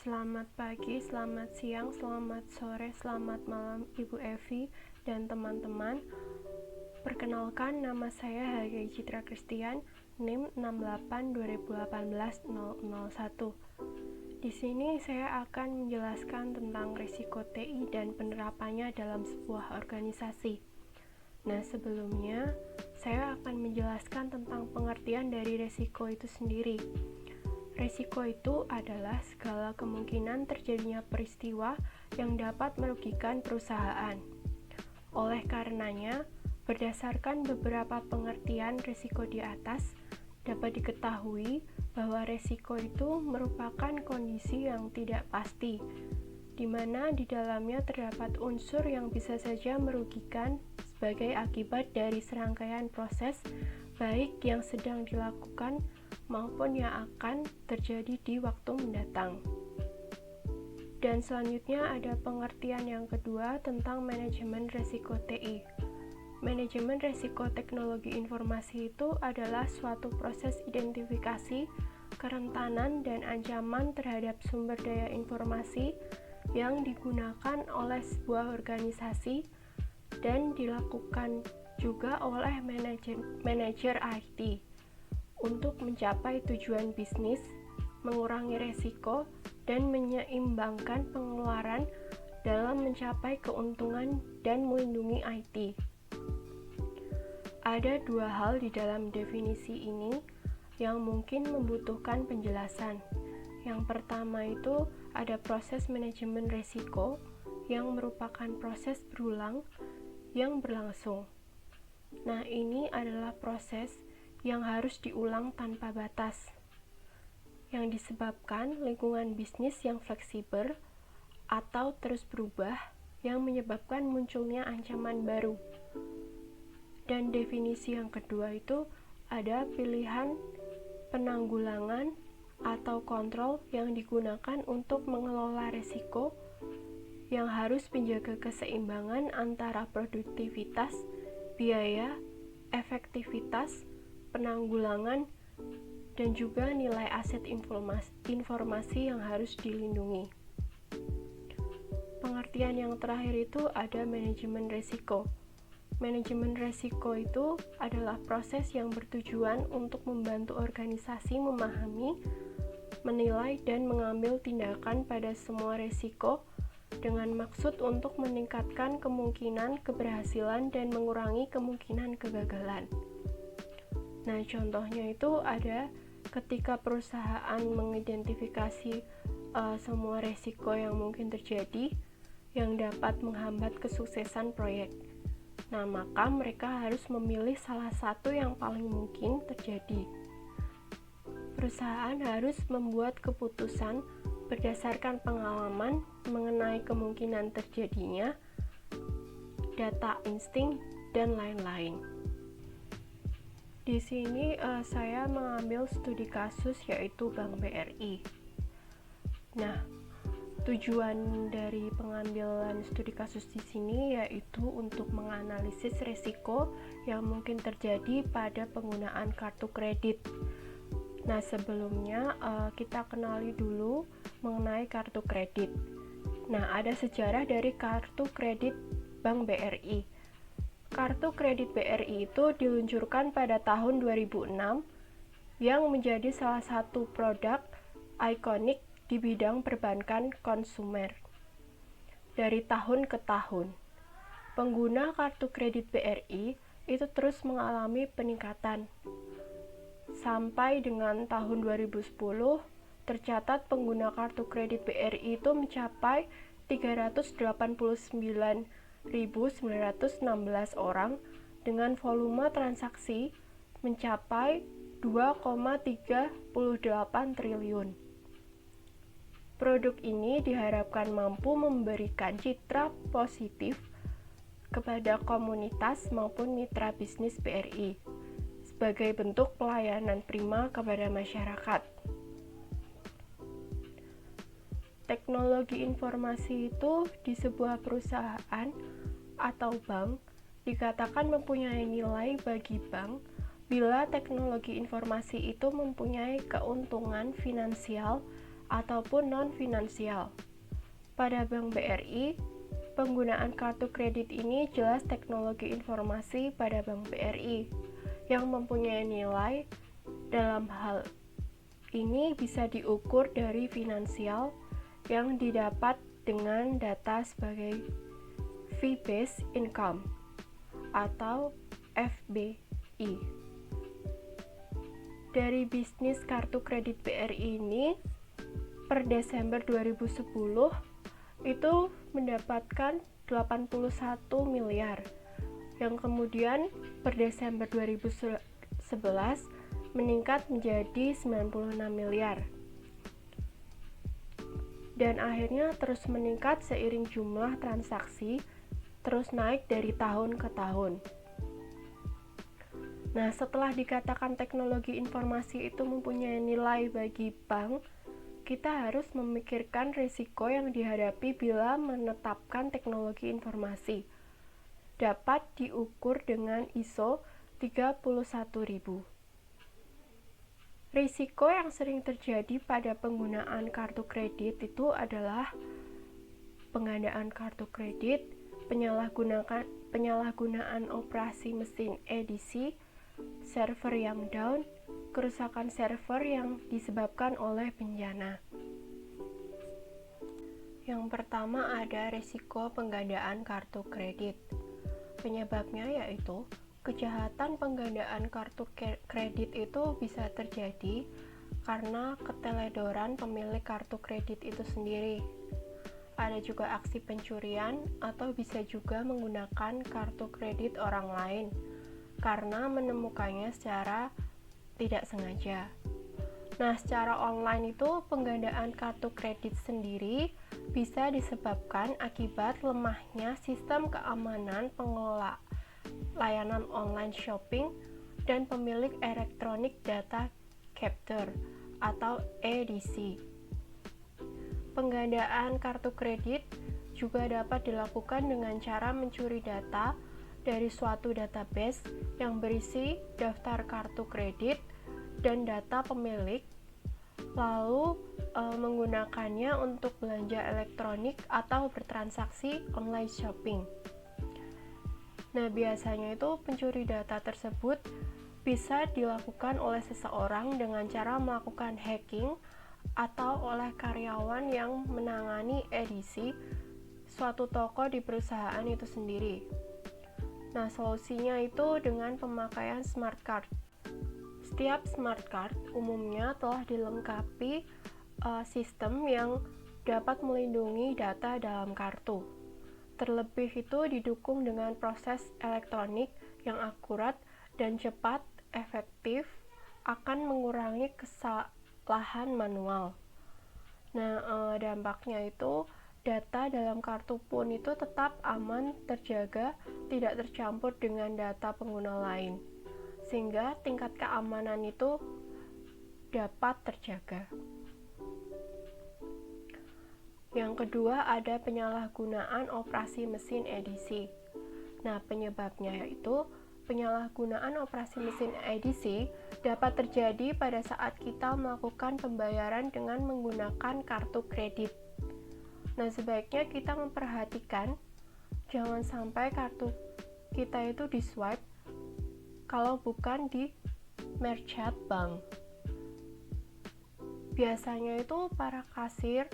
Selamat pagi, selamat siang, selamat sore, selamat malam Ibu Evi dan teman-teman. Perkenalkan, nama saya Hagia Citra Kristian, NIM 682018-001. Di sini saya akan menjelaskan tentang risiko TI dan penerapannya dalam sebuah organisasi. Nah, sebelumnya saya akan menjelaskan tentang pengertian dari risiko itu sendiri. Risiko itu adalah segala kemungkinan terjadinya peristiwa yang dapat merugikan perusahaan. Oleh karenanya, berdasarkan beberapa pengertian risiko di atas, dapat diketahui bahwa risiko itu merupakan kondisi yang tidak pasti, di mana di dalamnya terdapat unsur yang bisa saja merugikan sebagai akibat dari serangkaian proses, baik yang sedang dilakukan maupun yang akan terjadi di waktu mendatang. Dan selanjutnya ada pengertian yang kedua tentang manajemen risiko TI. Manajemen risiko teknologi informasi itu adalah suatu proses identifikasi, kerentanan, dan ancaman terhadap sumber daya informasi yang digunakan oleh sebuah organisasi dan dilakukan juga oleh manajer IT untuk mencapai tujuan bisnis, mengurangi risiko, dan menyeimbangkan pengeluaran dalam mencapai keuntungan dan melindungi IT. Ada dua hal di dalam definisi ini yang mungkin membutuhkan penjelasan. Yang pertama itu ada proses manajemen risiko yang merupakan proses berulang yang berlangsung. Nah, ini adalah proses yang harus diulang tanpa batas, yang disebabkan lingkungan bisnis yang fleksibel atau terus berubah, yang menyebabkan munculnya ancaman baru. Dan definisi yang kedua itu ada pilihan penanggulangan atau kontrol yang digunakan untuk mengelola risiko yang harus menjaga keseimbangan antara produktivitas, biaya, efektivitas, penanggulangan, dan juga nilai aset informasi yang harus dilindungi. Pengertian yang terakhir itu ada manajemen risiko. Manajemen risiko itu adalah proses yang bertujuan untuk membantu organisasi memahami, menilai, dan mengambil tindakan pada semua risiko dengan maksud untuk meningkatkan kemungkinan keberhasilan dan mengurangi kemungkinan kegagalan. Nah, contohnya itu ada ketika perusahaan mengidentifikasi semua risiko yang mungkin terjadi yang dapat menghambat kesuksesan proyek. Nah, maka mereka harus memilih salah satu yang paling mungkin terjadi. Perusahaan harus membuat keputusan berdasarkan pengalaman mengenai kemungkinan terjadinya, data insting, dan lain-lain. Di sini saya mengambil studi kasus yaitu Bank BRI. Nah, tujuan dari pengambilan studi kasus di sini yaitu untuk menganalisis risiko yang mungkin terjadi pada penggunaan kartu kredit. Nah, sebelumnya kita kenali dulu mengenai kartu kredit. Nah, ada sejarah dari kartu kredit Bank BRI. Kartu kredit BRI itu diluncurkan pada tahun 2006 yang menjadi salah satu produk ikonik di bidang perbankan konsumer. Dari tahun ke tahun, pengguna kartu kredit BRI itu terus mengalami peningkatan. Sampai dengan tahun 2010, tercatat pengguna kartu kredit BRI itu mencapai 389.916 orang dengan volume transaksi mencapai 2,38 triliun. Produk ini diharapkan mampu memberikan citra positif kepada komunitas maupun mitra bisnis BRI sebagai bentuk pelayanan prima kepada masyarakat. Teknologi informasi itu di sebuah perusahaan atau bank dikatakan mempunyai nilai bagi bank bila teknologi informasi itu mempunyai keuntungan finansial ataupun non-finansial. Pada Bank BRI, penggunaan kartu kredit ini jelas teknologi informasi pada Bank BRI yang mempunyai nilai. Dalam hal ini bisa diukur dari finansial yang didapat dengan data sebagai fee-based income atau FBI. Dari bisnis kartu kredit BRI ini per Desember 2010 itu mendapatkan 81 miliar, yang kemudian per Desember 2011 meningkat menjadi 96 miliar. Dan akhirnya terus meningkat seiring jumlah transaksi terus naik dari tahun ke tahun. Nah, setelah dikatakan teknologi informasi itu mempunyai nilai bagi bank, kita harus memikirkan risiko yang dihadapi bila menetapkan teknologi informasi. Dapat diukur dengan ISO 31000. Risiko yang sering terjadi pada penggunaan kartu kredit itu adalah penggandaan kartu kredit, penyalahgunaan operasi mesin edisi, server yang down, kerusakan server yang disebabkan oleh bencana. Yang pertama ada risiko penggandaan kartu kredit. Penyebabnya yaitu kejahatan penggandaan kartu kredit itu bisa terjadi karena keteledoran pemilik kartu kredit itu sendiri. Ada juga aksi pencurian atau bisa juga menggunakan kartu kredit orang lain karena menemukannya secara tidak sengaja. Nah, secara online itu penggandaan kartu kredit sendiri bisa disebabkan akibat lemahnya sistem keamanan pengelola layanan online shopping dan pemilik Electronic Data Capture atau EDC. Penggandaan kartu kredit juga dapat dilakukan dengan cara mencuri data dari suatu database yang berisi daftar kartu kredit dan data pemilik, lalu menggunakannya untuk belanja elektronik atau bertransaksi online shopping. Nah, biasanya itu pencuri data tersebut bisa dilakukan oleh seseorang dengan cara melakukan hacking atau oleh karyawan yang menangani edisi suatu toko di perusahaan itu sendiri. Nah, solusinya itu dengan pemakaian smart card. Setiap smart card umumnya telah dilengkapi sistem yang dapat melindungi data dalam kartu. Terlebih itu didukung dengan proses elektronik yang akurat dan cepat, efektif, akan mengurangi kesalahan manual. Nah, dampaknya itu data dalam kartu pun itu tetap aman, terjaga, tidak tercampur dengan data pengguna lain, sehingga tingkat keamanan itu dapat terjaga. Yang kedua ada penyalahgunaan operasi mesin edisi. Nah, penyebabnya yaitu penyalahgunaan operasi mesin edisi dapat terjadi pada saat kita melakukan pembayaran dengan menggunakan kartu kredit. Nah, sebaiknya kita memperhatikan jangan sampai kartu kita itu di-swipe kalau bukan di merchant bank. Biasanya itu para kasir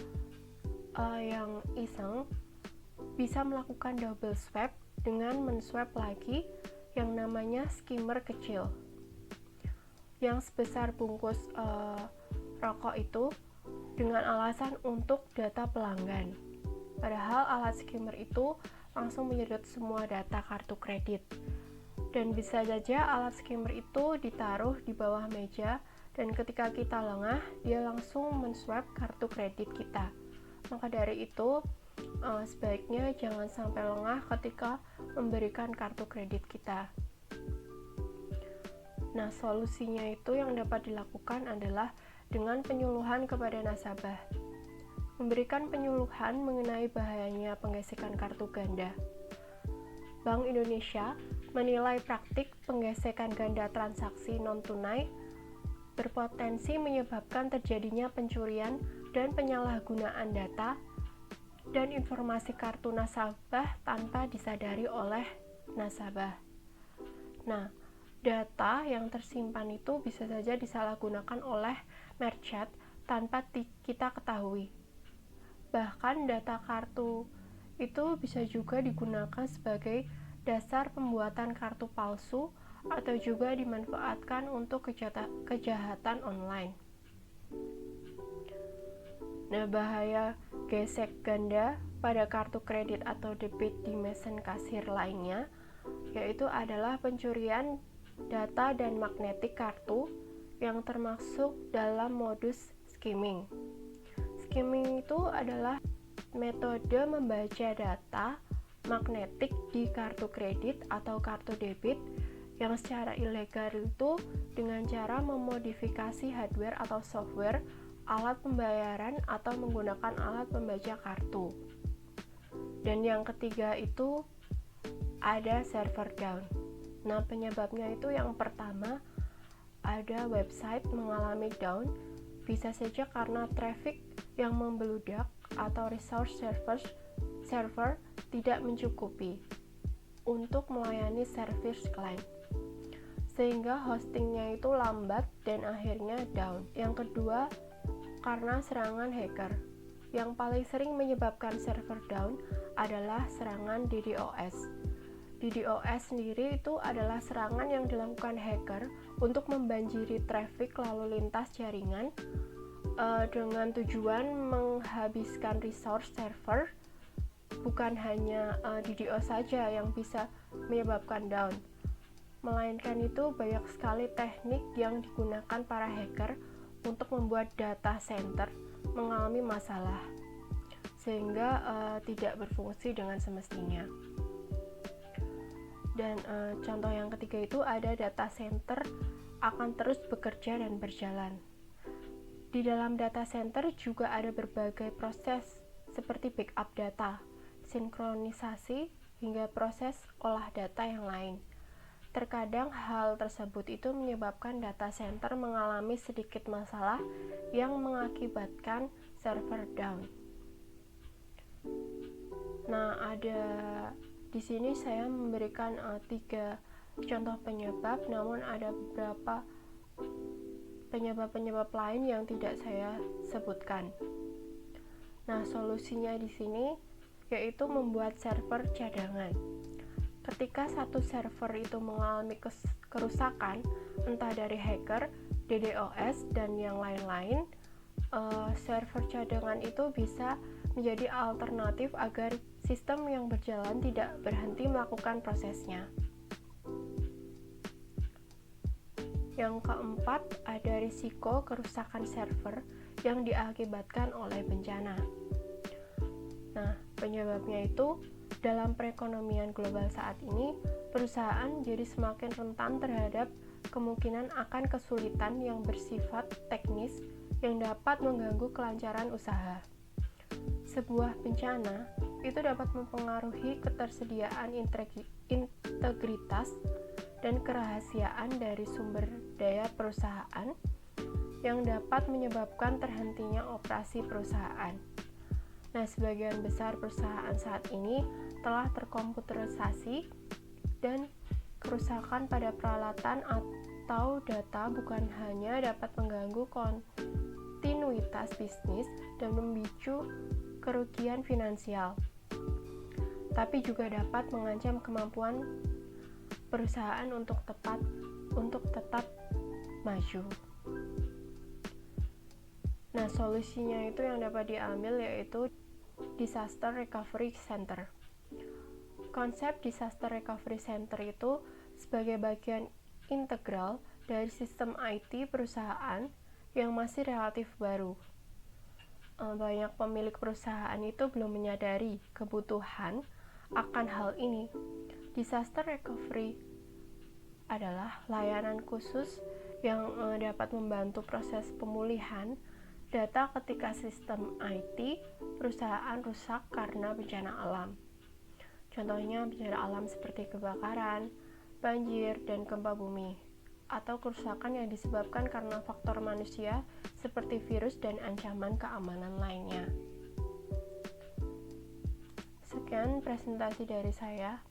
yang iseng bisa melakukan double swipe dengan men-swipe lagi yang namanya skimmer kecil yang sebesar bungkus rokok itu dengan alasan untuk data pelanggan. Padahal alat skimmer itu langsung menyedot semua data kartu kredit. Dan bisa saja alat skimmer itu ditaruh di bawah meja dan ketika kita lengah, dia langsung men-swipe kartu kredit kita. Maka dari itu, sebaiknya jangan sampai lengah ketika memberikan kartu kredit kita. Nah, solusinya itu yang dapat dilakukan adalah dengan penyuluhan kepada nasabah. Memberikan penyuluhan mengenai bahayanya penggesekan kartu ganda. Bank Indonesia menilai praktik penggesekan ganda transaksi non-tunai berpotensi menyebabkan terjadinya pencurian dan penyalahgunaan data dan informasi kartu nasabah tanpa disadari oleh nasabah. Nah, data yang tersimpan itu bisa saja disalahgunakan oleh merchant tanpa kita ketahui. Bahkan data kartu itu bisa juga digunakan sebagai dasar pembuatan kartu palsu atau juga dimanfaatkan untuk kejahatan online. Nah, bahaya gesek ganda pada kartu kredit atau debit di mesin kasir lainnya yaitu adalah pencurian data dan magnetik kartu yang termasuk dalam modus skimming. Skimming itu adalah metode membaca data magnetik di kartu kredit atau kartu debit yang secara ilegal itu dengan cara memodifikasi hardware atau software alat pembayaran atau menggunakan alat pembaca kartu. Dan yang ketiga itu ada server down. Nah, penyebabnya itu yang pertama ada website mengalami down, bisa saja karena traffic yang membeludak atau resource server tidak mencukupi untuk melayani service client, sehingga hostingnya itu lambat dan akhirnya down. Yang kedua, karena serangan hacker. Yang paling sering menyebabkan server down adalah serangan DDoS. DDoS sendiri itu adalah serangan yang dilakukan hacker untuk membanjiri traffic lalu lintas jaringan dengan tujuan menghabiskan resource server. Bukan hanya DDoS saja yang bisa menyebabkan down, melainkan itu banyak sekali teknik yang digunakan para hacker untuk membuat data center mengalami masalah sehingga tidak berfungsi dengan semestinya. Dan contoh yang ketiga itu ada data center akan terus bekerja dan berjalan. Di dalam data center juga ada berbagai proses seperti backup data, sinkronisasi, hingga proses olah data yang lain. Terkadang hal tersebut itu menyebabkan data center mengalami sedikit masalah yang mengakibatkan server down. Nah, di sini saya memberikan 3 contoh penyebab, namun ada beberapa penyebab-penyebab lain yang tidak saya sebutkan. Nah, solusinya di sini yaitu membuat server cadangan. Ketika satu server itu mengalami kerusakan, entah dari hacker, DDoS, dan yang lain-lain, server cadangan itu bisa menjadi alternatif agar sistem yang berjalan tidak berhenti melakukan prosesnya. Yang keempat, ada risiko kerusakan server yang diakibatkan oleh bencana. Nah, penyebabnya itu dalam perekonomian global saat ini, perusahaan jadi semakin rentan terhadap kemungkinan akan kesulitan yang bersifat teknis yang dapat mengganggu kelancaran usaha. Sebuah bencana itu dapat mempengaruhi ketersediaan integritas dan kerahasiaan dari sumber daya perusahaan yang dapat menyebabkan terhentinya operasi perusahaan. Nah, sebagian besar perusahaan saat ini telah terkomputerisasi dan kerusakan pada peralatan atau data bukan hanya dapat mengganggu kontinuitas bisnis dan memicu kerugian finansial, tapi juga dapat mengancam kemampuan perusahaan untuk tetap maju. Nah, solusinya itu yang dapat diambil yaitu Disaster Recovery Center. Konsep Disaster Recovery Center itu sebagai bagian integral dari sistem IT perusahaan yang masih relatif baru. Banyak pemilik perusahaan itu belum menyadari kebutuhan akan hal ini. Disaster Recovery adalah layanan khusus yang dapat membantu proses pemulihan data ketika sistem IT perusahaan rusak karena bencana alam. Contohnya bencana alam seperti kebakaran, banjir, dan gempa bumi. atau kerusakan yang disebabkan karena faktor manusia seperti virus dan ancaman keamanan lainnya. Sekian presentasi dari saya.